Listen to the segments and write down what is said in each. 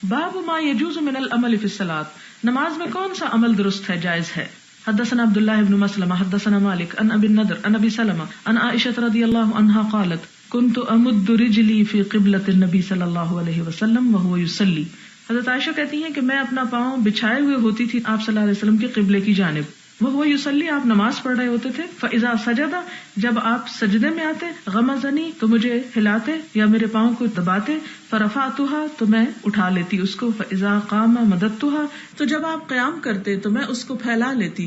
باب ما یجوز من العمل فی الصلاۃ، نماز میں کون سا عمل درست ہے، جائز ہے. حدثنا عبد الله بن مسلمة حدثنا مالك عن ابي النضر عن ابي سلمة عن عائشة رضي الله عنها قالت كنت امد رجلي في قبلة النبي صلى الله عليه وسلم وهو يصلي. حضرت عائشہ کہتی ہیں کہ میں اپنا پاؤں بچھائے ہوئے ہوتی تھی آپ صلی اللہ علیہ وسلم کے قبلے کی جانب. وهو يصلي، آپ نماز پڑھ رہے ہوتے تھے. فاذا سجد، جب آپ سجدے میں آتے، غمزني، تو مجھے ہلاتے یا میرے پاؤں کو دباتے. فرفعتها، تو میں اٹھا لیتی اس کو. فاذا قام مددتها، تو جب آپ قیام کرتے تو میں اس کو پھیلا لیتی.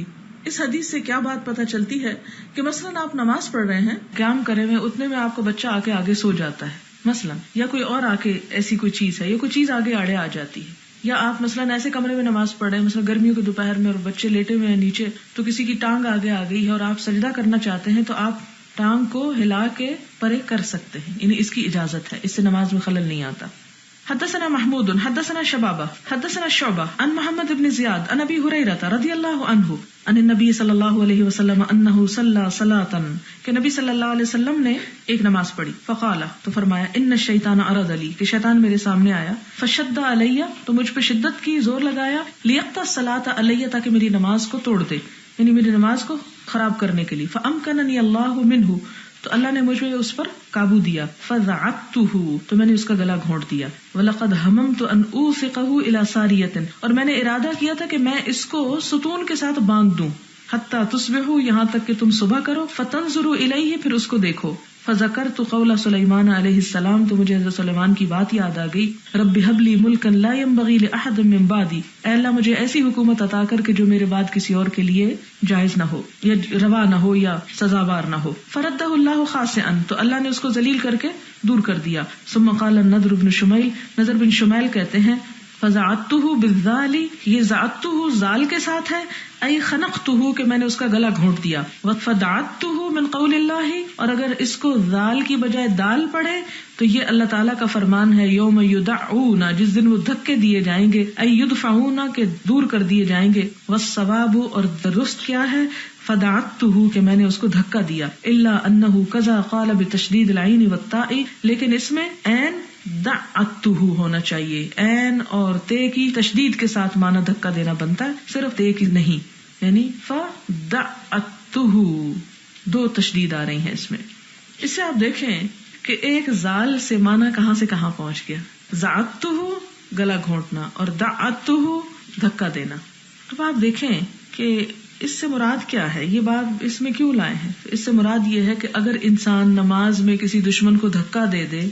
اس حدیث سے کیا بات پتہ چلتی ہے کہ مثلاً آپ نماز پڑھ رہے ہیں، قیام کرے ہوئے، اتنے میں آپ کا بچہ آ کے آگے سو جاتا ہے مثلاً، یا کوئی اور آ کے ایسی کوئی چیز ہے، یا کوئی چیز آگے آڑے آ جاتی ہے، یا آپ مثلاً ایسے کمرے میں نماز پڑھ رہے ہیں، مثلاً گرمیوں کے دوپہر میں اور بچے لیٹے ہوئے ہیں نیچے، تو کسی کی ٹانگ آگے آ گئی ہے اور آپ سجدہ کرنا چاہتے ہیں، تو آپ ٹانگ کو ہلا کے پرے کر سکتے ہیں، یعنی اس کی اجازت ہے، اس سے نماز میں خلل نہیں آتا. حدثنا محمود حدثنا شبابہ حدثنا شعبہ عن محمد بن زیاد عن ابی ہریرہ رضی اللہ عنہ عن النبی صلی اللہ علیہ وسلم انہ صلی صلاۃ، کہ نبی صلی اللہ علیہ وسلم نے ایک نماز پڑھی. فقال، تو فرمایا، ان الشیطان عرض لی، کہ شیطان میرے سامنے آیا. فشد علی، تو مجھ پہ شدت کی، زور لگایا. لیقطع الصلاۃ علی، تاکہ میری نماز کو توڑ دے، یعنی میری نماز کو خراب کرنے کے لیے. فامکننی اللہ منہ، تو اللہ نے مجھے اس پر قابو دیا. فضعتہ، تو میں نے اس کا گلا گھونٹ دیا. وَلَقَدْ هَمَمْتُ أَنْ أُوثِقَهُ إِلَى سَارِيَةٍ، اور میں نے ارادہ کیا تھا کہ میں اس کو ستون کے ساتھ باندھ دوں. حتیٰ تصبحوا، یہاں تک کہ تم صبح کرو. فَتَنْظُرُوا إِلَيْهِ، پھر اس کو دیکھو. فذکرت قول سلیمان علیہ السلام، تو مجھے حضرت سلیمان کی بات یاد آ گئی. رب ھب لی ملکا لا ينبغی لأحد من بعدی، اے اللہ مجھے ایسی حکومت عطا کر کہ جو میرے بعد کسی اور کے لیے جائز نہ ہو، یا روا نہ ہو، یا سزاوار نہ ہو. فردہ اللہ خاسئا، تو اللہ نے اس کو ذلیل کر کے دور کر دیا. ثم قال النضر بن شمیل، نضر بن شمیل کہتے ہیں، فزعتہ بالذال، یہ زعتہ زال کے ساتھ ہے، ای خنقتہ، کہ میں نے اس کا گلا گھونٹ دیا. وفدعتہ من قول اللہ، اور اگر اس کو ذال کی بجائے دال پڑھے تو یہ اللہ تعالیٰ کا فرمان ہے، یوم یدعون، جس دن وہ دھکے دیے جائیں گے، ای یدفعون، کہ دور کر دیے جائیں گے. والصواب، اور درست کیا ہے، فدعتہ، کہ میں نے اس کو دھکا دیا. الا انہ کذا قال بتشدید العین والتاء، لیکن اس میں عین دعتہ ہونا چاہیے، عین اور تے کی تشدید کے ساتھ معنی دھکا دینا بنتا ہے، صرف تے کی نہیں، یعنی فدعتہ، دو تشدید آ رہی ہیں اس میں. اس سے آپ دیکھیں کہ ایک زال سے معنی کہاں سے کہاں پہنچ گیا. زعتہ گلا گھونٹنا اور دعتہ دھکا دینا. اب آپ دیکھیں کہ اس سے مراد کیا ہے، یہ بات اس میں کیوں لائے ہیں. اس سے مراد یہ ہے کہ اگر انسان نماز میں کسی دشمن کو دھکا دے دے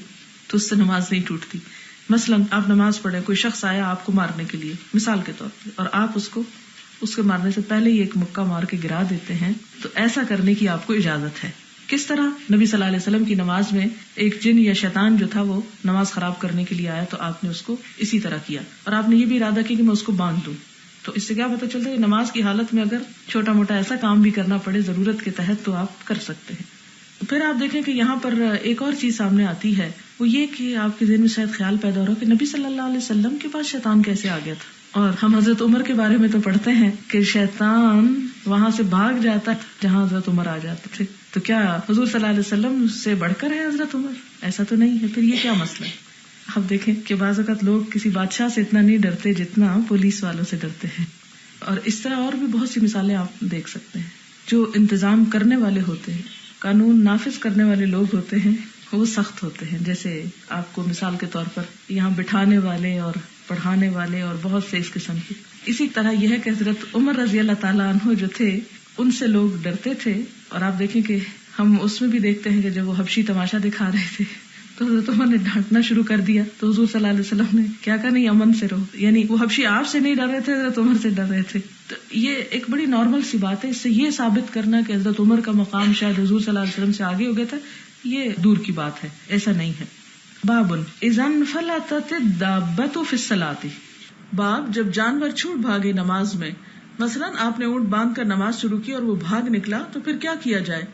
تو اس سے نماز نہیں ٹوٹتی. مثلا آپ نماز پڑھیں، کوئی شخص آیا آپ کو مارنے کے لیے مثال کے طور پہ، اور آپ اس کے مارنے سے پہلے ہی ایک مکہ مار کے گرا دیتے ہیں، تو ایسا کرنے کی آپ کو اجازت ہے. کس طرح؟ نبی صلی اللہ علیہ وسلم کی نماز میں ایک جن یا شیطان جو تھا وہ نماز خراب کرنے کے لیے آیا، تو آپ نے اس کو اسی طرح کیا، اور آپ نے یہ بھی ارادہ کیا کہ میں اس کو باندھ دوں. تو اس سے کیا پتہ چلتا ہے، نماز کی حالت میں اگر چھوٹا موٹا ایسا کام بھی کرنا پڑے ضرورت کے تحت تو آپ کر سکتے ہیں. پھر آپ دیکھیں کہ یہاں پر ایک اور چیز سامنے آتی ہے، وہ یہ کہ آپ کے ذہن میں شاید خیال پیدا ہو رہا کہ نبی صلی اللہ علیہ وسلم کے پاس شیطان کیسے آ گیا تھا. اور ہم حضرت عمر کے بارے میں تو پڑھتے ہیں کہ شیطان وہاں سے بھاگ جاتا جہاں حضرت عمر آ جاتے تھے. تو کیا حضور صلی اللہ علیہ وسلم سے بڑھ کر ہے حضرت عمر؟ ایسا تو نہیں ہے. پھر یہ کیا مسئلہ ہے؟ اب دیکھیں کہ بعض اوقات لوگ کسی بادشاہ سے اتنا نہیں ڈرتے جتنا پولیس والوں سے ڈرتے ہیں. اور اس طرح اور بھی بہت سی مثالیں آپ دیکھ سکتے ہیں. جو انتظام کرنے والے ہوتے ہیں، قانون نافذ کرنے والے لوگ ہوتے ہیں، وہ سخت ہوتے ہیں. جیسے آپ کو مثال کے طور پر یہاں بٹھانے والے اور پڑھانے والے اور بہت سے اس قسم کی. اسی طرح یہ ہے کہ حضرت عمر رضی اللہ تعالیٰ عنہ جو تھے ان سے لوگ ڈرتے تھے. اور آپ دیکھیں کہ ہم اس میں بھی دیکھتے ہیں کہ جب وہ حبشی تماشا دکھا رہے تھے تو حضرت عمر نے ڈانٹنا شروع کر دیا، تو حضور صلی اللہ علیہ وسلم نے کیا کہا، نہیں امن سے رہو. یعنی وہ حبشی آپ سے نہیں ڈر رہے تھے، حضرت عمر سے ڈر رہے تھے. تو یہ ایک بڑی نارمل سی بات ہے. اس سے یہ ثابت کرنا کہ حضرت عمر کا مقام شاید حضور صلی اللہ علیہ وسلم سے آگے ہو گیا تھا، یہ دور کی بات ہے، ایسا نہیں ہے. باب اذا انفلتت الدابۃ فی الصلاۃ، باب جب جانور چھوٹ بھاگے نماز میں. مثلا آپ نے اونٹ باندھ کر نماز شروع کی اور وہ بھاگ نکلا تو پھر کیا کیا جائے.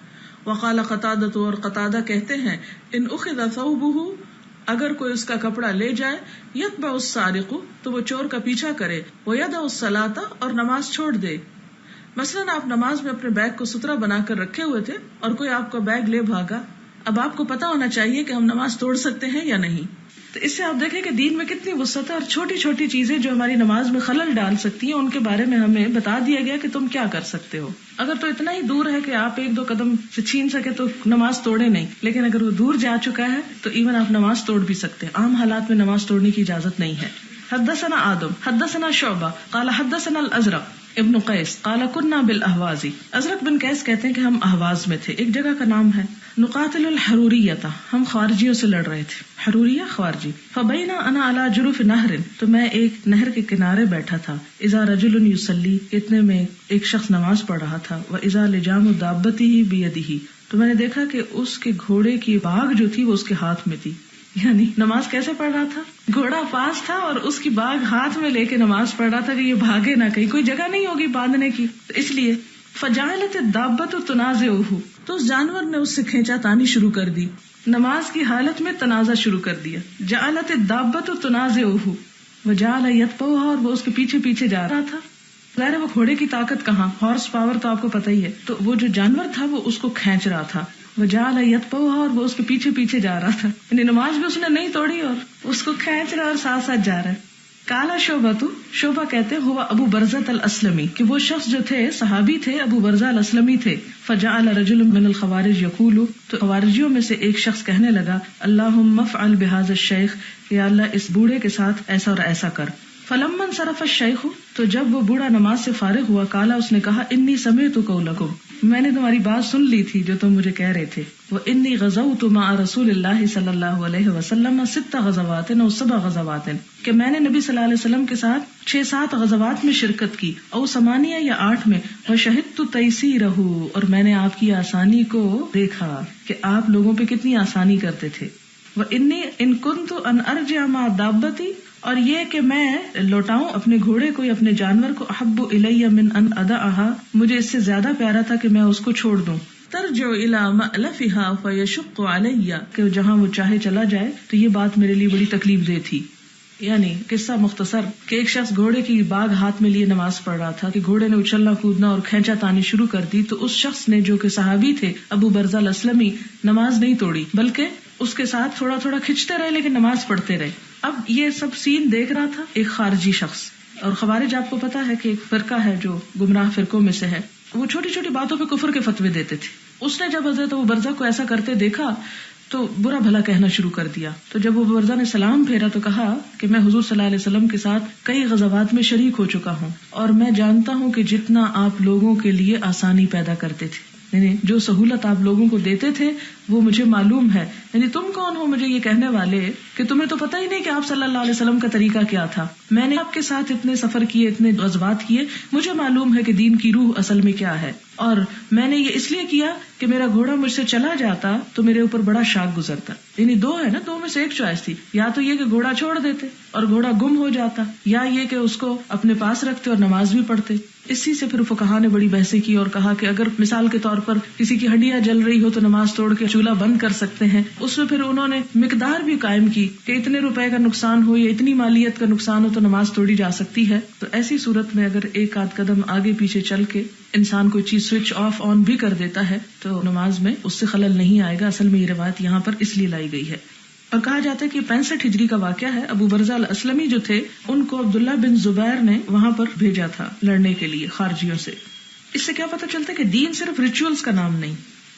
وقال قتادہ، اور قتادہ کہتے ہیں، ان اخذ ثوبہ، اگر کوئی اس کا کپڑا لے جائے، یتبع السارق، تو وہ چور کا پیچھا کرے، ویدع الصلاۃ، اور نماز چھوڑ دے. مثلا آپ نماز میں اپنے بیگ کو ستھرا بنا کر رکھے ہوئے تھے اور کوئی آپ کا بیگ لے بھاگا. اب آپ کو پتا ہونا چاہیے کہ ہم نماز توڑ سکتے ہیں یا نہیں. تو اس سے آپ دیکھیں کہ دین میں کتنی وسعت ہے، اور چھوٹی چھوٹی چیزیں جو ہماری نماز میں خلل ڈال سکتی ہیں ان کے بارے میں ہمیں بتا دیا گیا کہ تم کیا کر سکتے ہو. اگر تو اتنا ہی دور ہے کہ آپ ایک دو قدم سے چھین سکے تو نماز توڑے نہیں، لیکن اگر وہ دور جا چکا ہے تو ایون آپ نماز توڑ بھی سکتے ہیں. عام حالات میں نماز توڑنے کی اجازت نہیں ہے. حدثنا آدم حدثنا شعبہ قال حدثنا الازرق ابن قیس قال كنا بالاهواز. ازرق بن قیس کہتے ہیں کہ ہم اہواز میں تھے، ایک جگہ کا نام ہے. نقاتل الحروریہ، ہم خوارجیوں سے لڑ رہے تھے. حروریہ خوارجی. فبینا انا علی جرف نہر، تو میں ایک نہر کے کنارے بیٹھا تھا. اذا رجل یصلی، اتنے میں ایک شخص نماز پڑھ رہا تھا. واذا لجام دابتہ بیدہ، تو میں نے دیکھا کہ اس کے گھوڑے کی باگ جو تھی وہ اس کے ہاتھ میں تھی. یعنی نماز کیسے پڑھ رہا تھا؟ گھوڑا پاس تھا اور اس کی باگ ہاتھ میں لے کے نماز پڑھ رہا تھا کہ یہ بھاگے نہ، کہیں کوئی جگہ نہیں ہوگی باندھنے کی، تو اس لیے. فجعلت الدابۃ تنازعہ، تو اس جانور نے اس سے کھینچا تانی شروع کر دی، نماز کی حالت میں تنازع شروع کر دیا. جعلت الدابۃ تنازعہ وجعل یتبعها، اور وہ اس کے پیچھے پیچھے جا رہا تھا. ظاہر ہے وہ گھوڑے کی طاقت کہاں، ہارس پاور تو آپ کو پتہ ہی ہے، تو وہ جو جانور تھا وہ اس کو کھینچ رہا تھا. وجعل یتبعها، اور وہ اس کے پیچھے پیچھے جا رہا تھا، یعنی نماز بھی اس نے نہیں توڑی اور اس کو کھینچ رہا اور ساتھ ساتھ جا رہا ہے. کالا شعبہ کہتے ہوا ابو برزۃ الاسلمی، کہ وہ شخص جو تھے صحابی تھے، ابو برزہ الاسلمی تھے. فجعل رجل من الخوارج یقول، تو خوارجیوں میں سے ایک شخص کہنے لگا اللہم افعل بہذا الشیخ، یا اللہ اس بوڑھے کے ساتھ ایسا اور ایسا کر. فلما انصرف الشیخ، تو جب وہ بوڑھا نماز سے فارغ ہوا، کالا اس نے کہا انی سمعت قولکم، میں نے تمہاری بات سن لی تھی جو تم مجھے کہہ رہے تھے. وانی غزوت مع رسول اللہ صلی اللہ علیہ وسلم 6 غزوات او 7 غزوات، کہ میں نے نبی صلی اللہ علیہ وسلم کے ساتھ 6-7 غزوات میں شرکت کی، او 8 یا 8 میں. وشہدت تیسیرہ، اور میں نے آپ کی آسانی کو دیکھا کہ آپ لوگوں پہ کتنی آسانی کرتے تھے. وانی ان کنت ان ارجع مع دابتی، اور یہ کہ میں لوٹاؤں اپنے گھوڑے کو یا اپنے جانور کو، احب الی من ان ادعها، مجھے اس سے زیادہ پیارا تھا کہ میں اس کو چھوڑ دوں. ترجع الی مألفها فیشق علی، کہ جہاں وہ چاہے چلا جائے، تو یہ بات میرے لیے بڑی تکلیف دہ تھی. یعنی قصہ مختصر کہ ایک شخص گھوڑے کی باگ ہاتھ میں لیے نماز پڑھ رہا تھا کہ گھوڑے نے اچھلنا کودنا اور کھینچا تانی شروع کر دی، تو اس شخص نے جو کہ صحابی تھے ابو برزہ الاسلمی، نماز نہیں توڑی بلکہ اس کے ساتھ تھوڑا تھوڑا کھنچتے رہے لیکن نماز پڑھتے رہے. اب یہ سب سین دیکھ رہا تھا ایک خارجی شخص، اور خوارج آپ کو پتا ہے کہ ایک فرقہ ہے جو گمراہ فرقوں میں سے ہے، وہ چھوٹی چھوٹی باتوں پہ کفر کے فتوے دیتے تھے. اس نے جب حضرت ابو برزہ کو ایسا کرتے دیکھا تو برا بھلا کہنا شروع کر دیا. تو جب ابو برزہ نے سلام پھیرا تو کہا کہ میں حضور صلی اللہ علیہ وسلم کے ساتھ کئی غزوات میں شریک ہو چکا ہوں، اور میں جانتا ہوں کہ جتنا آپ لوگوں کے لیے آسانی پیدا کرتے تھے، یعنی جو سہولت آپ لوگوں کو دیتے تھے وہ مجھے معلوم ہے. یعنی تم کون ہو مجھے یہ کہنے والے کہ تمہیں تو پتہ ہی نہیں کہ آپ صلی اللہ علیہ وسلم کا طریقہ کیا تھا. میں نے آپ کے ساتھ اتنے سفر کیے، اتنے غزوات کیے، مجھے معلوم ہے کہ دین کی روح اصل میں کیا ہے، اور میں نے یہ اس لیے کیا کہ میرا گھوڑا مجھ سے چلا جاتا تو میرے اوپر بڑا شاک گزرتا. یعنی دو ہے نا، دو میں سے ایک چوائس تھی، یا تو یہ کہ گھوڑا چھوڑ دیتے اور گھوڑا گم ہو جاتا، یا یہ کہ اس کو اپنے پاس رکھتے اور نماز بھی پڑھتے. اسی سے پھر فقہا نے بڑی بحثیں کی اور کہا کہ اگر مثال کے طور پر کسی کی ہڈیاں جل رہی ہو تو نماز توڑ کے چولہا بند کر سکتے ہیں. اس میں پھر انہوں نے مقدار بھی قائم کی کہ اتنے روپے کا نقصان ہو یا اتنی مالیت کا نقصان ہو تو نماز توڑی جا سکتی ہے. تو ایسی صورت میں اگر ایک آدھ قدم آگے پیچھے چل کے انسان کوئی چیز سوئچ آف آن بھی کر دیتا ہے تو نماز میں اس سے خلل نہیں آئے گا. اصل میں یہ روایت یہاں پر اس لیے لائی گئی ہے. اور کہا جاتا ہے کہ 65 ہجری کا واقعہ ہے. ابو برزہ الاسلمی جو تھے ان کو عبداللہ بن زبیر نے وہاں پر بھیجا تھا لڑنے کے لیے خارجیوں سے. اس سے کیا پتہ چلتا ہے کہ دین صرف ریچولز کا نام نہیں،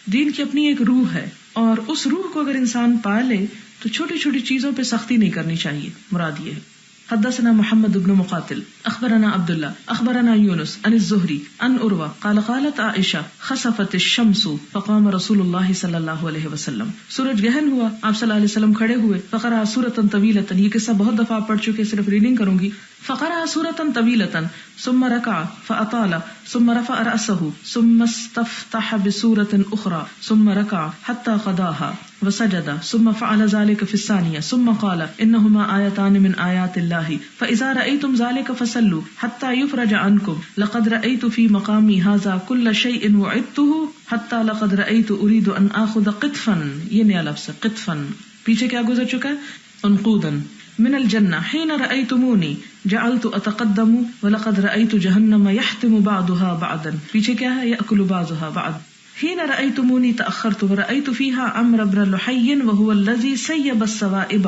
دین کی اپنی ایک روح ہے، اور اس روح کو اگر انسان پا لے تو چھوٹی چھوٹی چیزوں پہ سختی نہیں کرنی چاہیے. مراد یہ ہے. حدثنا محمد بن مقاتل اخبرنا عبداللہ اخبرنا یونس عن الزہری عن عروہ قال قالت عائشہ خسفت الشمس فقام رسول اللہ صلی اللہ علیہ وسلم. سورج گہن ہوا، آپ صلی اللہ علیہ وسلم کھڑے ہوئے. فقرأ سورة طویلة، یہ قصہ بہت دفعہ پڑھ چکے، صرف ریڈنگ کروں گی. فقرأ سورة طویلة ثم ركع فأطال ثم رفع رأسه ثم استفتح بسورة أخرى ثم ركع حتى قضاها وسجد ثم فعل ذلك في الثانية ثم قال إنهما آيتان من آيات الله فإذا رأيتم ذلك فصلوا حتى يفرج عنكم لقد رأيت في مقامي هذا كل شيء وعدته حتى لقد رأيت أريد أن آخذ قطفا، یہ نیا لفظ قطفا پیچھے کیا گزر چکا ہے، انقودا من الجنة حين رأيتموني جعلت أتقدم ولقد رأيت جهنم يحتم بعضها بعضا، پیچھے کیا ہے، يأكل بعضها بعض. حين رأيتموني تأخرت ورأيت فيها عمرو بن لحي وهو الذي سيب السوائب.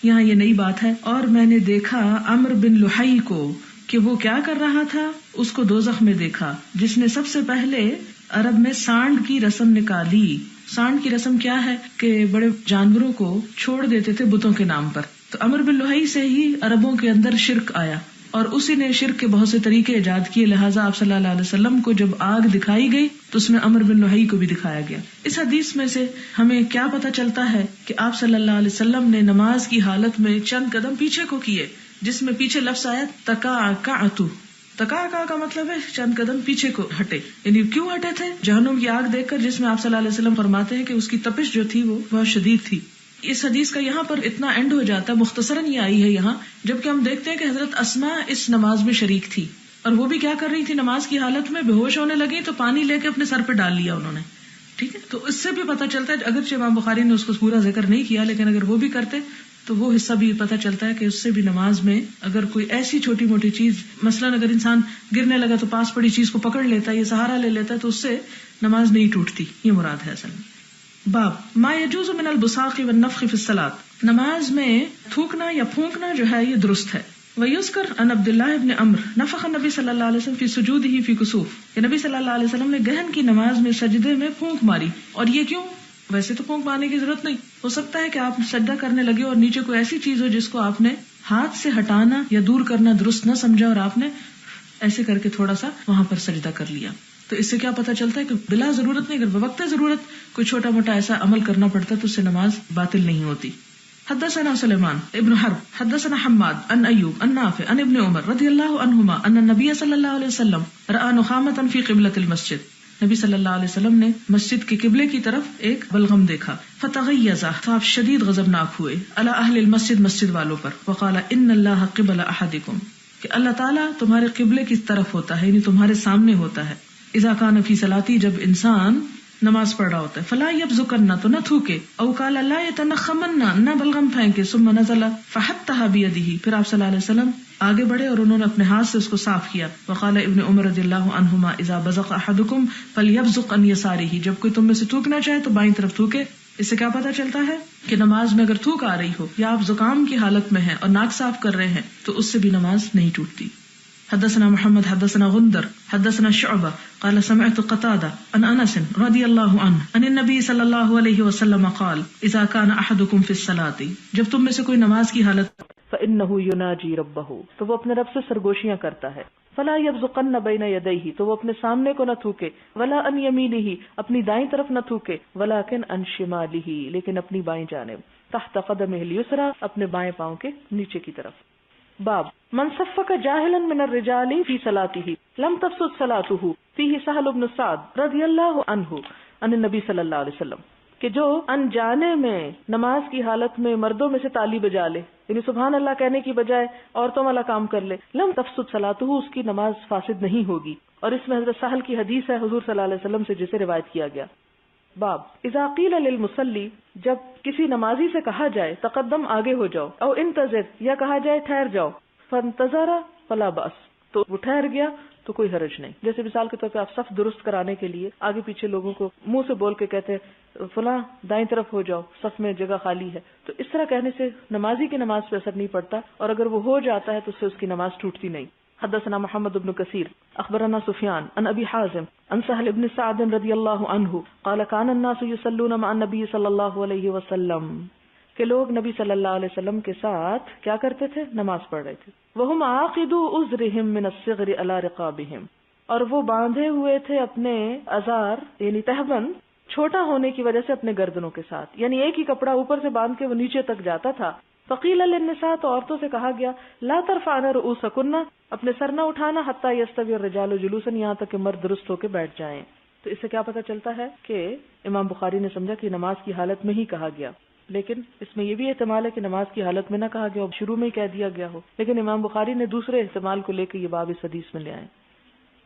یہاں یہ نئی بات ہے. اور میں نے دیکھا عمرو بن لحی کو کہ وہ کیا کر رہا تھا، اس کو دوزخ میں دیکھا جس نے سب سے پہلے عرب میں سانڈ کی رسم نکالی. سانڈ کی رسم کیا ہے کہ بڑے جانوروں کو چھوڑ دیتے تھے بتوں کے نام پر. تو عمرو بن لحی سے ہی عربوں کے اندر شرک آیا اور اسی نے شرک کے بہت سے طریقے ایجاد کیے. لہٰذا آپ صلی اللہ علیہ وسلم کو جب آگ دکھائی گئی تو اس میں عمرو بن لحی کو بھی دکھایا گیا. اس حدیث میں سے ہمیں کیا پتہ چلتا ہے کہ آپ صلی اللہ علیہ وسلم نے نماز کی حالت میں چند قدم پیچھے کو کیے، جس میں پیچھے لفظ آیا تکاکعتو. تکاکع کا مطلب ہے چند قدم پیچھے کو ہٹے. یعنی کیوں ہٹے تھے؟ جہنم کی آگ دیکھ کر، جس میں آپ صلی اللہ علیہ وسلم فرماتے ہیں کہ اس کی تپش جو تھی وہ بہت شدید تھی. اس حدیث کا یہاں پر اتنا اینڈ ہو جاتا ہے، مختصراً یہ آئی ہے یہاں، جبکہ ہم دیکھتے ہیں کہ حضرت اسماء اس نماز میں شریک تھی اور وہ بھی کیا کر رہی تھی، نماز کی حالت میں بے ہوش ہونے لگی تو پانی لے کے اپنے سر پہ ڈال لیا انہوں نے. ٹھیک ہے، تو اس سے بھی پتہ چلتا ہے، اگرچہ امام بخاری نے اس کو پورا ذکر نہیں کیا لیکن اگر وہ بھی کرتے تو وہ حصہ بھی پتہ چلتا ہے کہ اس سے بھی نماز میں اگر کوئی ایسی چھوٹی موٹی چیز، مثلاً اگر انسان گرنے لگا تو پاس پڑی چیز کو پکڑ لیتا ہے یا سہارا لے لیتا ہے تو اس سے نماز نہیں ٹوٹتی. یہ مراد ہے اصل میں. باب ما یجوز من البصاق والنفخ فی الصلاۃ. نماز میں تھوکنا یا پھونکنا جو ہے یہ درست ہے. ویذکر ان عبد اللہ ابن عمرو نفخ النبی صلی اللہ علیہ وسلم فی سجودہ فی کسوف، کہ نبی صلی اللہ علیہ وسلم نے گہن کی نماز میں سجدے میں پھونک ماری. اور یہ کیوں؟ ویسے تو پھونک مارنے کی ضرورت نہیں، ہو سکتا ہے کہ آپ سجدہ کرنے لگے اور نیچے کوئی ایسی چیز ہو جس کو آپ نے ہاتھ سے ہٹانا یا دور کرنا درست نہ سمجھا اور آپ نے ایسے کر کے تھوڑا سا وہاں پر سجدہ کر لیا. تو اس سے کیا پتہ چلتا ہے کہ بلا ضرورت نہیں، اگر بوقت ضرورت کوئی چھوٹا موٹا ایسا عمل کرنا پڑتا تو اس سے نماز باطل نہیں ہوتی. حدثنا سلیمان ابن حرب حدثنا حماد عن ایوب عن نافع عن ابن عمر رضی اللہ عنہما ان النبی صلی اللہ علیہ وسلم رأى نخامة فی قبلۃ المسجد. نبی صلی اللہ علیہ وسلم نے مسجد کے قبلے کی طرف ایک بلغم دیکھا. فتغیظ، تو آپ شدید غضبناک ہوئے. علی اہل المسجد، مسجد والوں پر. وقال ان اللہ قبل احدکم، کہ اللہ تعالیٰ تمہارے قبلے کی طرف ہوتا ہے، یعنی تمہارے سامنے ہوتا ہے. اذا کان فی صلاتی، جب انسان نماز پڑھ رہا ہوتا ہے. فلا یبزقن، تو نہ تھوکے. او قال لا یتنخمن، نہ بلغم پھینکے. ثم نزل فحتها بیدہ، پھر آپ صلی اللہ علیہ وسلم آگے بڑھے اور انہوں نے اپنے ہاتھ سے اس کو صاف کیا. وقال ابن عمر رضی اللہ عنہما اذا بزق احدکم فلیبزق عن یسارہ، جب کوئی تم میں سے تھوکنا چاہے تو بائیں طرف تھوکے. اس سے کیا پتا چلتا ہے کہ نماز میں اگر تھوک آ رہی ہو یا آپ زکام کی حالت میں ہیں اور ناک صاف کر رہے ہیں تو اس سے بھی نماز نہیں ٹوٹتی. حدثنا محمد حدثنا غندر حدثنا شعبہ قال سمعت قتادہ عن انس رضی اللہ عنہ عن النبی صلی اللہ علیہ وسلم قال اذا كان احدكم في الصلاة، جب تم میں سے کوئی نماز کی حالت فانه يناجي ربه، تو وہ اپنے رب سے سرگوشیاں کرتا ہے. فلا يبزقن بين يديه، تو وہ اپنے سامنے کو نہ تھوکے. ولا عن يمينه، اپنی دائیں طرف نہ تھوکے. ولكن عن شماله، لیکن اپنی بائیں جانب. تحت قدمه اليسرى، اپنے بائیں پاؤں کے نیچے کی طرف. باب من صفق جاہلا من الرجال فی صلاته لم تفسد صلاته فیہ سہل بن سعد رضی اللہ عنہ عن النبی صلی اللہ علیہ وسلم، کہ جو انجانے میں نماز کی حالت میں مردوں میں سے تالی بجا لے، یعنی سبحان اللہ کہنے کی بجائے عورتوں والا کام کر لے، لم تفسد صلاته، اس کی نماز فاسد نہیں ہوگی. اور اس میں حضرت سہل کی حدیث ہے حضور صلی اللہ علیہ وسلم سے جسے روایت کیا گیا. باب اذا قیل للمصلی، جب کسی نمازی سے کہا جائے تقدم آگے ہو جاؤ، او انتظر، یا کہا جائے ٹھہر جاؤ، فانتظر فلا باس، تو وہ ٹھہر گیا تو کوئی حرج نہیں. جیسے مثال کے طور پہ آپ صف درست کرانے کے لیے آگے پیچھے لوگوں کو منہ سے بول کے کہتے ہیں فلاں دائیں طرف ہو جاؤ، صف میں جگہ خالی ہے، تو اس طرح کہنے سے نمازی کی نماز پہ اثر نہیں پڑتا، اور اگر وہ ہو جاتا ہے تو اس سے اس کی نماز ٹوٹتی نہیں. حدثنا محمد بن کثیر اخبرنا سفیان عن ابی حازم عن سہل بن سعد رضی اللہ عنہ قال كان الناس يصلون مع النبي صلی اللہ علیہ وسلم، کہ لوگ نبی صلی اللہ علیہ وسلم کے ساتھ کیا کرتے تھے؟ نماز پڑھ رہے تھے. وهم عاقدوا ازرهم من الصغر على رقابهم، اور وہ باندھے ہوئے تھے اپنے ازار یعنی تہبند چھوٹا ہونے کی وجہ سے اپنے گردنوں کے ساتھ، یعنی ایک ہی کپڑا اوپر سے باندھ کے وہ نیچے تک جاتا تھا. فقیل للنساء، تو عورتوں سے کہا گیا لا ترفعن رؤوسکن، اپنے سر نہ اٹھانا، حتی یستوی الرجال جلوسا، یہاں تک کہ مرد درست ہو کے بیٹھ جائیں. تو اس سے کیا پتہ چلتا ہے کہ امام بخاری نے سمجھا کہ نماز کی حالت میں ہی کہا گیا، لیکن اس میں یہ بھی احتمال ہے کہ نماز کی حالت میں نہ کہا گیا ہو، شروع میں ہی کہہ دیا گیا ہو، لیکن امام بخاری نے دوسرے احتمال کو لے کے یہ باب اس حدیث میں لے آئے.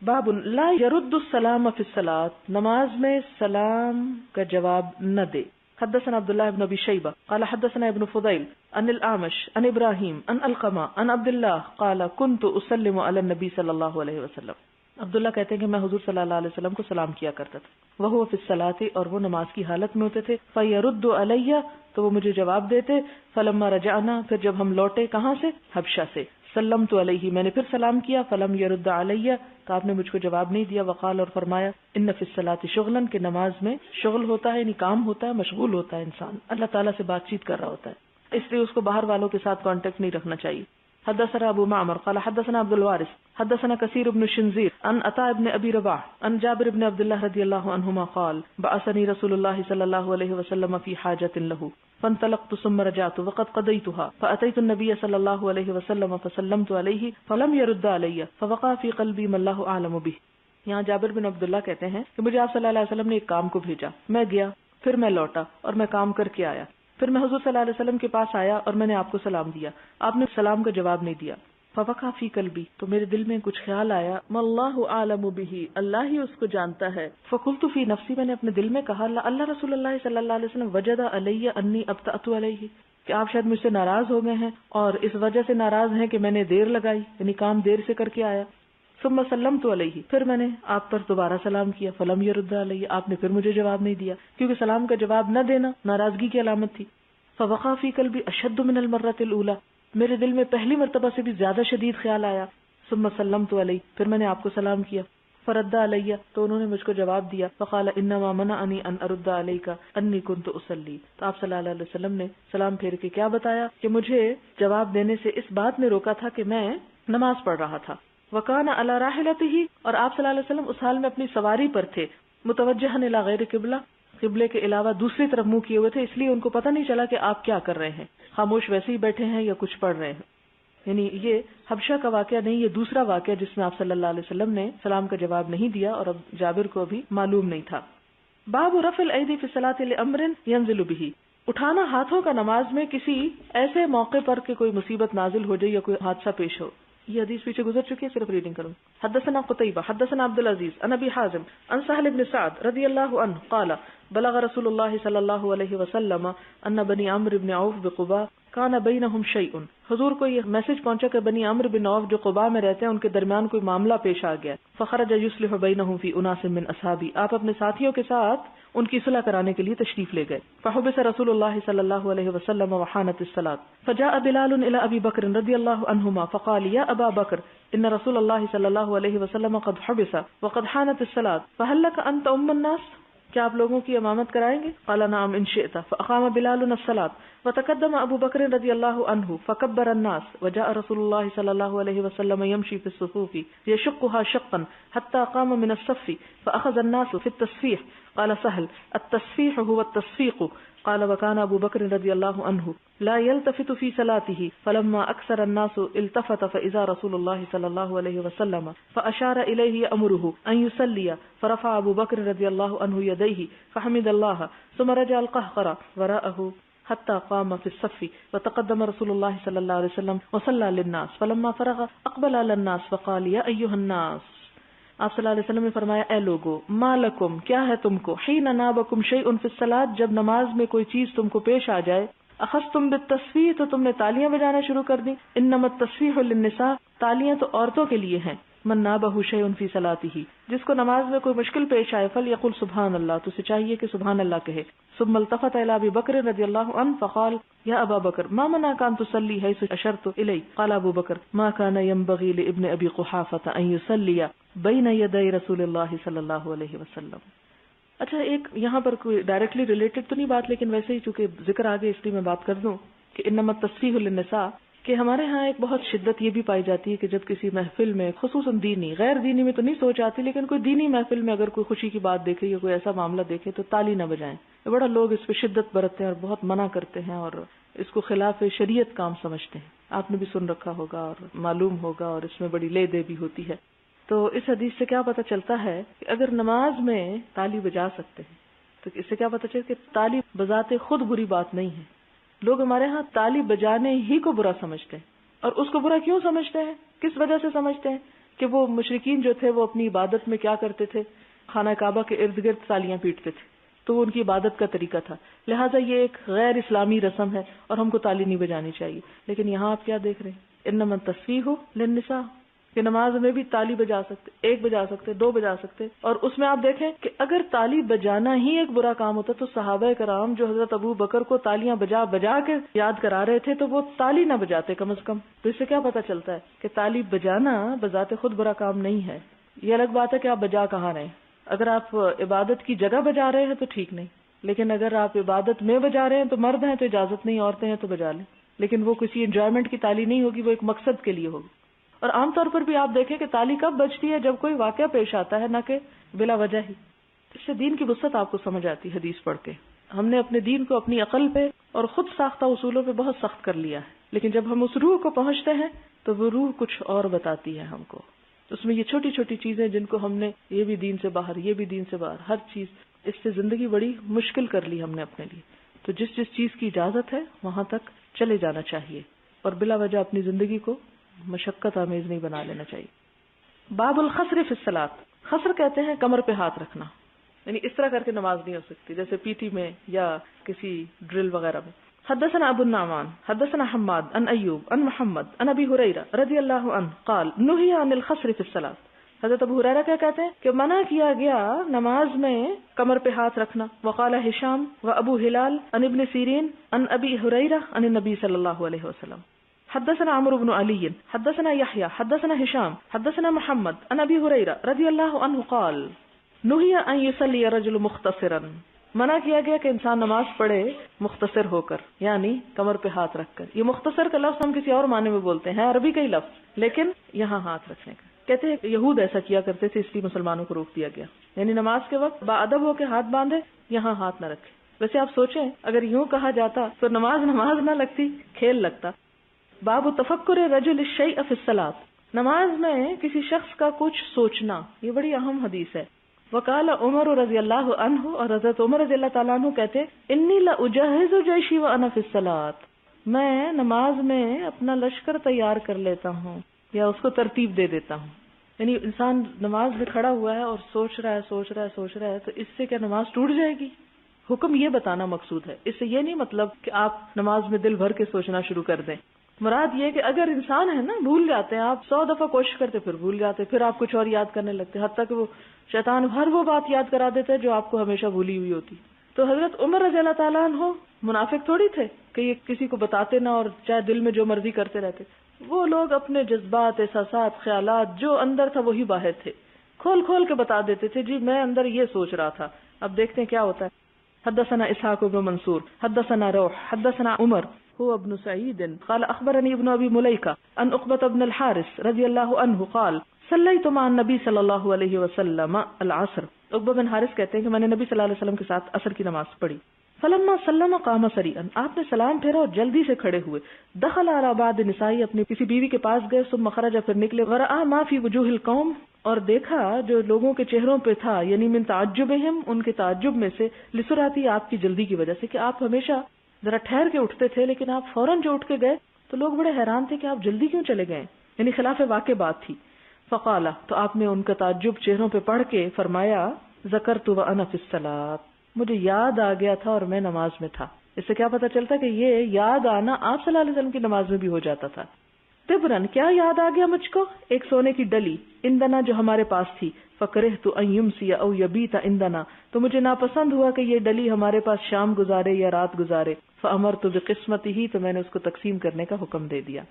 باب لا يرد السلام فی الصلاۃ، نماز میں سلام کا جواب نہ دے. حدثنا عبد الله بن ابي شيبه قال حدثنا ابن فضيل عن الاعمش عن ابراهيم عن القمة عن عبد الله قال كنت اسلم على النبي صلى الله عليه وسلم. عبداللہ کہتے ہیں کہ میں حضور صلی اللہ علیہ وسلم کو سلام کیا کرتا تھا، وہو فی الصلاۃ، اور وہ نماز کی حالت میں ہوتے تھے، فیرد علیہ، تو وہ مجھے جواب دیتے، فلما رجعنا، پھر جب ہم لوٹے کہاں سے؟ حبشہ سے، سلمت علیہ، میں نے پھر سلام کیا، فلم یرد علیہ، تو آپ نے مجھ کو جواب نہیں دیا، وقال، اور فرمایا، ان فی الصلاۃ شغلا، کہ نماز میں شغل ہوتا ہے، یعنی کام ہوتا ہے، مشغول ہوتا ہے انسان، اللہ تعالیٰ سے بات چیت کر رہا ہوتا ہے، اس لیے اس کو باہر والوں کے ساتھ کانٹیکٹ نہیں رکھنا چاہیے. حدثنا ابو معمر قال حدثنا عبد الوارث حدثنا كثير بن شنزير عن عطاء بن ابي رباح عن جابر بن عبد الله رضي الله عنهما قال بعثني رسول الله صلى الله عليه وسلم في حاجة له فانطلقت ثم رجعت وقد قضيتها فأتيت النبي صلى الله عليه وسلم فسلمت عليه فلم يرد علي فوقع في قلبي ما الله أعلم به. یہاں جابر بن عبداللہ کہتے ہیں کہ مجھے آپ صلی اللہ علیہ وسلم نے ایک کام کو بھیجا، میں گیا، پھر میں لوٹا اور میں کام کر کے آیا، پھر میں حضور صلی اللہ علیہ وسلم کے پاس آیا اور میں نے آپ کو سلام دیا، آپ نے سلام کا جواب نہیں دیا. فوقع فی قلبی، تو میرے دل میں کچھ خیال آیا، واللہ اعلم بہ، اللہ ہی اس کو جانتا ہے. فقلت فی نفسی، میں نے اپنے دل میں کہا، اللہ رسول اللہ صلی اللہ علیہ وسلم وجد علی انی ابطأت علیہ، کہ آپ شاید مجھ سے ناراض ہو گئے ہیں اور اس وجہ سے ناراض ہیں کہ میں نے دیر لگائی، یعنی کام دیر سے کر کے آیا. ثم سلمت علیہ، پھر میں نے آپ پر دوبارہ سلام کیا، فلم یرد علیہ، آپ نے پھر مجھے جواب نہیں دیا، کیونکہ سلام کا جواب نہ دینا ناراضگی کی علامت تھی. فوقع فی قلبی اشد من المرۃ الاولى، میرے دل میں پہلی مرتبہ سے بھی زیادہ شدید خیال آیا. ثم سلمت علیہ، پھر میں نے آپ کو سلام کیا. فرد علیہ، تو انہوں نے مجھ کو جواب دیا. فقال انما منعنی ان ارد علیک انی کنت اصلی، تو آپ صلی اللہ علیہ وسلم نے سلام پھیر کے کیا بتایا کہ مجھے جواب دینے سے اس بات نے روکا تھا کہ میں نماز پڑھ رہا تھا. وکان علی راحلتہ، اور آپ صلی اللہ علیہ وسلم اس حال میں اپنی سواری پر تھے، متوجہا الی غیر قبلہ، قبلے کے علاوہ دوسری طرف منہ کیے ہوئے تھے، اس لیے ان کو پتہ نہیں چلا کہ آپ کیا کر رہے ہیں، خاموش ویسے ہی بیٹھے ہیں یا کچھ پڑھ رہے ہیں. یعنی یہ حبشہ کا واقعہ نہیں، یہ دوسرا واقعہ جس میں آپ صلی اللہ علیہ وسلم نے سلام کا جواب نہیں دیا اور اب جابر کو بھی معلوم نہیں تھا. باب رفع الایدی فی الصلاۃ لامر ینزل به، اٹھانا ہاتھوں کا نماز میں کسی ایسے موقع پر کہ کوئی مصیبت نازل ہو جائے یا کوئی حادثہ پیش ہو. یہ حدیث پیچھے گزر چکی ہے، صرف ریڈنگ کروں. حدثنا قتیبہ حدثنا عبد العزیز عن ابی حازم عن سہل بن سعد رضی اللہ عنہ قال بلغ رسول اللہ صلی اللہ علیہ وسلم ان بنی عمرو بن عوف بقباء کان بینہم شیء، حضور کو یہ میسج پہنچا کہ بنی عمرو بن عوف جو قباء میں رہتے ہیں ان کے درمیان کوئی معاملہ پیش آ گیا. فخرج یصلح بینہم فی اناس من اصحابی، آپ اپنے ساتھیوں کے ساتھ ان کی صلح کرانے کے لیے تشریف لے گئے. فحبس رسول اللہ صلی اللہ علیہ وسلم وحانت الصلاۃ فجاء بلال الى ابی بکر رضی اللہ عنہما فقال یا ابا بکر ان رسول اللہ صلی اللہ علیہ وسلم قد حبس وقد حانت الصلاۃ فهل لك ان تؤم الناس، کیا آپ لوگوں کی امامت کرائیں گے؟ قال نعم ان شئت. فاقام بلال الصلاۃ وتقدم ابو بکر رضی اللہ عنہ فکبر الناس وجاء رسول اللہ صلی اللہ علیہ وسلم يمشي في الصفوف يشقها شقا حتى قام من الصف فاخذ الناس في التصفيح. قال سهل التصفيح هو التصفيق. قال وكان ابو بکر رضی اللہ عنہ لا يلتفت في صلاته فلما اكثر الناس التفت فاذا رسول الله صلی اللہ علیہ وسلم فاشار اليه يأمره ان يصلي فرفع ابو بکر رضی اللہ عنہ يديه فحمد الله ثم رجع القهقرة وراءه حتى قام في الصف وتقدم رسول الله صلی اللہ علیہ وسلم وصلى للناس فلما فرغ اقبل على الناس فقال يا ايها الناس، آپ صلی اللہ علیہ وسلم نے فرمایا اے لوگو، ما لکم، کیا ہے تم کو، حین نابکم شیء فی الصلاۃ، جب نماز میں کوئی چیز تم کو پیش آ جائے، اخذتم بالتصفیح، تو تم نے تالیاں بجانا شروع کر دی. انما التصفیح للنساء، تالیاں تو عورتوں کے لیے ہیں. من نابہ شیء فی صلاتہ، جس کو نماز میں کوئی مشکل پیش آئے، فلیقل سبحان اللہ، تو اسے چاہیے کہ سبحان اللہ کہے. ثم التفت الى ابی بکر رضی اللہ عنہ فقال یا ابا بکر ما منعک ان تصلی حیث اشرت الی؟ قال ابو بکر ما كان ينبغي لابن ابی قحافة ان يصلی بین یدی رسول اللہ صلی اللہ علیہ وسلم. اچھا، ایک یہاں پر کوئی ڈائریکٹلی ریلیٹڈ تو نہیں بات، لیکن ویسے ہی چونکہ ذکر آگے اس لیے میں بات کر دوں کہ انما التصفیح للنساء، کہ ہمارے ہاں ایک بہت شدت یہ بھی پائی جاتی ہے کہ جب کسی محفل میں، خصوصاً دینی، غیر دینی میں تو نہیں سوچ آتی، لیکن کوئی دینی محفل میں اگر کوئی خوشی کی بات دیکھے یا کوئی ایسا معاملہ دیکھے تو تالی نہ بجائیں. بڑا لوگ اس پہ شدت برتتے ہیں اور بہت منع کرتے ہیں اور اس کو خلاف شریعت کام سمجھتے ہیں. آپ نے بھی سن رکھا ہوگا اور معلوم ہوگا، اور اس میں بڑی لے دے بھی ہوتی ہے. تو اس حدیث سے کیا پتہ چلتا ہے کہ اگر نماز میں تالی بجا سکتے ہیں تو اس سے کیا پتہ چلتا ہے کہ تالی بجاتے خود بری بات نہیں ہے. لوگ ہمارے ہاں تالی بجانے ہی کو برا سمجھتے ہیں. اور اس کو برا کیوں سمجھتے ہیں؟ کس وجہ سے سمجھتے ہیں؟ کہ وہ مشرکین جو تھے وہ اپنی عبادت میں کیا کرتے تھے؟ خانہ کعبہ کے ارد گرد تالیاں پیٹتے تھے، تو وہ ان کی عبادت کا طریقہ تھا، لہٰذا یہ ایک غیر اسلامی رسم ہے اور ہم کو تالی نہیں بجانی چاہیے. لیکن یہاں آپ کیا دیکھ رہے ہیں؟ انما التصفیح للنساء، کہ نماز میں بھی تالی بجا سکتے، 1 بجا سکتے، 2 بجا سکتے. اور اس میں آپ دیکھیں کہ اگر تالی بجانا ہی ایک برا کام ہوتا تو صحابہ کرام جو حضرت ابو بکر کو تالیاں بجا بجا کے یاد کرا رہے تھے تو وہ تالی نہ بجاتے کم از کم. تو اس سے کیا پتا چلتا ہے کہ تالی بجانا بذات خود برا کام نہیں ہے. یہ الگ بات ہے کہ آپ بجا کہاں رہے ہیں. اگر آپ عبادت کی جگہ بجا رہے ہیں تو ٹھیک نہیں، لیکن اگر آپ عبادت میں بجا رہے ہیں تو مرد ہیں تو اجازت نہیں، عورتیں ہیں تو بجا لیں. لیکن وہ کسی انجوائمنٹ کی تالی نہیں ہوگی، وہ ایک مقصد کے لیے ہوگی. اور عام طور پر بھی آپ دیکھیں کہ تالی کب بجتی ہے؟ جب کوئی واقعہ پیش آتا ہے، نہ کہ بلا وجہ ہی. اس سے دین کی وسعت آپ کو سمجھ آتی حدیث پڑھ کے. ہم نے اپنے دین کو اپنی عقل پہ اور خود ساختہ اصولوں پہ بہت سخت کر لیا ہے، لیکن جب ہم اس روح کو پہنچتے ہیں تو وہ روح کچھ اور بتاتی ہے ہم کو. اس میں یہ چھوٹی چھوٹی چیزیں جن کو ہم نے یہ بھی دین سے باہر، یہ بھی دین سے باہر، ہر چیز، اس سے زندگی بڑی مشکل کر لی ہم نے اپنے لیے. تو جس جس چیز کی اجازت ہے وہاں تک چلے جانا چاہیے اور بلا وجہ اپنی زندگی کو مشقت آمیز نہیں بنا لینا چاہیے. باب الخصر فی الصلاۃ. خصر کہتے ہیں کمر پہ ہاتھ رکھنا، یعنی اس طرح کر کے نماز نہیں ہو سکتی جیسے پی ٹی میں یا کسی ڈرل وغیرہ میں. حدثنا ابو النعمان حدثنا حماد عن ایوب عن محمد عن ابی ہریرہ رضی اللہ عنہ قال نہی عن الخصر فی الصلاۃ. حضرت ابو ہریرہ کیا کہتے ہیں کہ منع کیا گیا نماز میں کمر پہ ہاتھ رکھنا. وقال ہشام و ابو ہلال عن ابن سیرین عن ابی ہریرہ عن النبی صلی اللہ علیہ وسلم. حدثنا عمرو بن علی حدثنا یحیی حدثنا ہشام حدثنا محمد عن ابی ہریرہ رضی اللہ عنہ قال نہی ان یصلی الرجل مختصرا. منع کیا گیا کہ انسان نماز پڑھے مختصر ہو کر، یعنی کمر پہ ہاتھ رکھ کر. یہ مختصر کا لفظ ہم کسی اور معنی میں بولتے ہیں، عربی کا ہی لفظ، لیکن یہاں ہاتھ رکھنے کا. کہتے ہیں یہود ایسا کیا کرتے تھے، اس لیے مسلمانوں کو روک دیا گیا، یعنی نماز کے وقت باادب ہو کے ہاتھ باندھے، یہاں ہاتھ نہ رکھے. ویسے آپ سوچیں اگر یوں کہا جاتا تو نماز نہ لگتی، کھیل لگتا. باب تفکر رجل الشیء فی الصلاۃ. نماز میں کسی شخص کا کچھ سوچنا، یہ بڑی اہم حدیث ہے. وقال عمر رضی اللہ عنہ، اور حضرت عمر رضی اللہ تعالیٰ عنہ کہتے انی لاجہز جیشی وانا فی الصلاۃ. میں نماز میں اپنا لشکر تیار کر لیتا ہوں یا اس کو ترتیب دے دیتا ہوں. یعنی انسان نماز میں کھڑا ہوا ہے اور سوچ رہا ہے تو اس سے کیا نماز ٹوٹ جائے گی؟ حکم یہ بتانا مقصود ہے. اس سے یہ نہیں مطلب کہ آپ نماز میں دل بھر کے سوچنا شروع کر دیں. مراد یہ کہ اگر انسان ہے نا، بھول جاتے ہیں، آپ 100 دفعہ کوشش کرتے پھر بھول جاتے، پھر آپ کچھ اور یاد کرنے لگتے، حتیٰ کہ وہ شیطان ہر وہ بات یاد کرا دیتا ہے جو آپ کو ہمیشہ بھولی ہوئی ہوتی. تو حضرت عمر رضی اللہ تعالیٰ عنہ منافق تھوڑی تھے کہ یہ کسی کو بتاتے نہ اور چاہے دل میں جو مرضی کرتے رہتے. وہ لوگ اپنے جذبات، احساسات، خیالات جو اندر تھا وہی باہر تھے، کھول کھول کے بتا دیتے تھے جی میں اندر یہ سوچ رہا تھا. اب دیکھتے ہیں کیا ہوتا ہے. حدثنا اسحاق بن منصور حدثنا روح حدثنا عمر هو ابن سعید قال اخبرني ابن ابي مليكة عن عقبة بن الحارث رضی اللہ عنہ قال صلیت مع النبی صلی اللہ علیہ وسلم العصر. عقبہ بن حارث کہتے ہیں کہ میں نے نبی صلی اللہ علیہ وسلم کے ساتھ عصر کی نماز پڑھی. فلما سلم قام سریعا، آپ نے سلام پھیرا اور جلدی سے کھڑے ہوئے. دخل على بعض نسائی، اپنی کسی بیوی کے پاس گئے. ثم خرج، پھر نکلے. ورأى ما في وجوه القوم، اور دیکھا جو لوگوں کے چہروں پہ تھا، یعنی من تعجبہم، ان کے تعجب میں سے، لسرعتی، آپ کی جلدی کی وجہ سے، کہ آپ ہمیشہ ذرا ٹھہر کے اٹھتے تھے لیکن آپ فوراً جو اٹھ کے گئے تو لوگ بڑے حیران تھے کہ آپ جلدی کیوں چلے گئے، یعنی خلاف واقع بات تھی. فقال، تو آپ نے ان کا تعجب چہروں پہ پڑھ کے فرمایا ذکرت وانا فی الصلاۃ، مجھے یاد آ گیا تھا اور میں نماز میں تھا. اس سے کیا پتہ چلتا کہ یہ یاد آنا آپ صلی اللہ علیہ وسلم کی نماز میں بھی ہو جاتا تھا. تبرن، کیا یاد آ گیا مجھ کو، ایک سونے کی ڈلی، اندنا، جو ہمارے پاس تھی. فکرہت ان یمسی او یبیت اندنا، تو مجھے ناپسند ہوا کہ یہ ڈلی ہمارے پاس شام گزارے یا رات گزارے. فامرت بقسمتہ، تو میں نے اس کو تقسیم کرنے کا حکم دے دیا.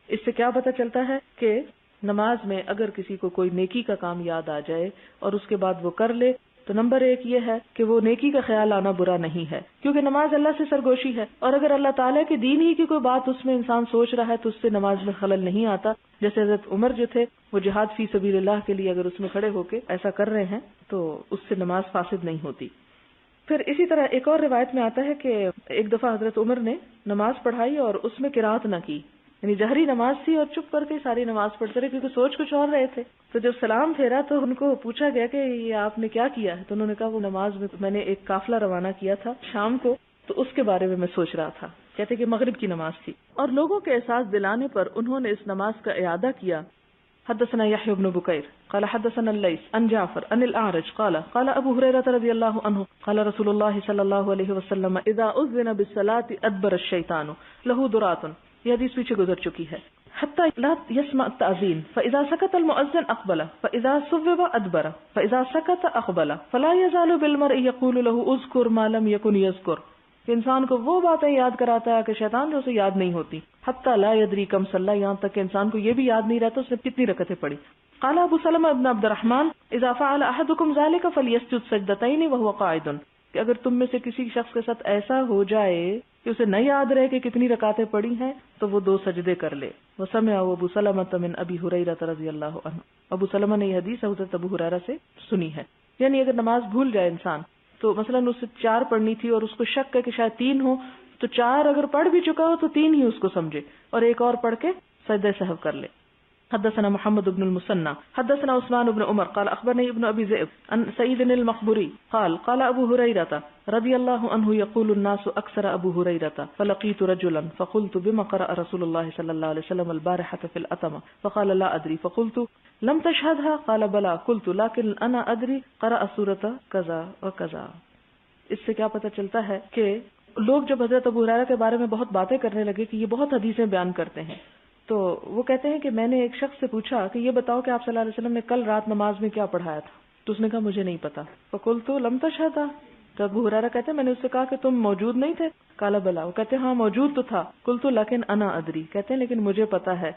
اس سے کیا پتہ چلتا ہے کہ نماز میں اگر کسی کو کوئی نیکی کا کام یاد آ جائے اور اس کے بعد وہ کر لے تو نمبر 1 یہ ہے کہ وہ نیکی کا خیال آنا برا نہیں ہے، کیونکہ نماز اللہ سے سرگوشی ہے. اور اگر اللہ تعالیٰ کے دین ہی کی کوئی بات اس میں انسان سوچ رہا ہے تو اس سے نماز میں خلل نہیں آتا. جیسے حضرت عمر جو تھے وہ جہاد فی سبیل اللہ کے لیے اگر اس میں کھڑے ہو کے ایسا کر رہے ہیں تو اس سے نماز فاسد نہیں ہوتی. پھر اسی طرح ایک اور روایت میں آتا ہے کہ ایک دفعہ حضرت عمر نے نماز پڑھائی اور اس میں قرات نہ کی، یعنی جہری نماز تھی اور چپ کر کے ساری نماز پڑھتے رہے کیونکہ سوچ کچھ اور رہے تھے. تو جب سلام پھیرا تو ان کو پوچھا گیا کہ یہ آپ نے کیا کیا ہے، تو انہوں نے کہا وہ نماز میں نے ایک قافلہ روانہ کیا تھا شام کو، تو اس کے بارے میں سوچ رہا تھا. کہتے کہ مغرب کی نماز تھی. اور لوگوں کے احساس دلانے پر انہوں نے اس نماز کا اعادہ کیا. حدثنا يحيى بن بكير قال حدثنا الليث عن جعفر عن الأعرج قال قال ابو هريرة رضي الله عنه قال رسول الله صلى الله عليه وسلم اذا اذن بالصلاة ادبر الشيطان له درات. یہ حدیث پیچھے گزر چکی ہے. حتى لا يسمع التأذين فإذا سكت المؤذن أقبل فإذا صوب أدبر فإذا سكت أقبل فلا يزال بالمرء يقول له اذكر ما لم يكن يذكر. کہ انسان کو وہ باتیں یاد کراتا ہے کہ شیطان جو اسے یاد نہیں ہوتی. حتی لا یدری کم صلی، یہاں تک کہ انسان کو یہ بھی یاد نہیں رہتا اس نے کتنی رکعتیں پڑھی. قال ابو سلمہ ابن عبد الرحمن اذا فعل احدكم ذلك فليسجد سجدتين وهو قاعد، کہ اگر تم میں سے کسی شخص کے ساتھ ایسا ہو جائے کہ اسے نہ یاد رہے کہ کتنی رکعتیں پڑھی ہیں تو وہ 2 سجدے کر لے. وسمع ابو سلمہ من ابی ہریرہ رضی اللہ عنہ، ابو سلمہ نے یہ حدیث حضرت ابو ہریرہ سے سنی ہے. یعنی اگر نماز بھول جائے انسان تو مثلا اسے 4 پڑھنی تھی اور اس کو شک ہے کہ شاید 3 ہو، تو 4 اگر پڑھ بھی چکا ہو تو 3 ہی اس کو سمجھے اور ایک اور پڑھ کے سجدہ سہو کر لے. حدثنا محمد بن المثنى حدثنا عثمان بن عمر قال اخبرني ابن ابي ذئب عن سعيد المخبري قال قال ابو هريره رضي الله عنه يقول الناس اكثر ابو هريره فلقيت رجلا فقلت بما قرأ رسول الله صلى الله عليه وسلم البارحة في الأتمة فقال لا ادري فقلت لم تشهدها قال بلى قلت لكن انا ادري قرأ سورة كذا وكذا. اس سے کیا پتہ چلتا ہے کہ لوگ جب حضرت ابو ہریرہ کے بارے میں بہت باتیں کرنے لگے کہ یہ بہت حدیثیں بیان کرتے ہیں، تو وہ کہتے ہیں کہ میں نے ایک شخص سے پوچھا کہ یہ بتاؤ کہ آپ صلی اللہ علیہ وسلم نے کل رات نماز میں کیا پڑھایا تھا، تو اس نے کہا مجھے نہیں پتا. فقلت لم تشهد، تو ابو ہریرہ کہتے ہیں میں نے اس سے کہا کہ تم موجود نہیں تھے؟ قال بلا، وہ کہتے ہیں ہاں موجود تو تھا. قلت لیکن انا ادری، کہتے ہیں لیکن مجھے پتا ہے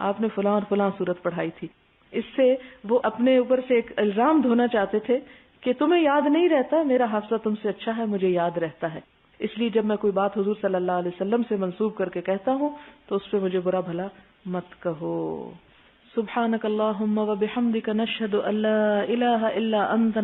آپ نے فلاں اور فلاں صورت پڑھائی تھی. اس سے وہ اپنے اوپر سے ایک الزام دھونا چاہتے تھے کہ تمہیں یاد نہیں رہتا، میرا حافظہ تم سے اچھا ہے، مجھے یاد رہتا ہے. اس لیے جب میں کوئی بات حضور صلی اللہ علیہ وسلم سے منسوب کر کے کہتا ہوں تو اس پہ مجھے برا بھلا مت کہو. سبحانک اللہم و بحمدک نشہد ان لا الہ الا انت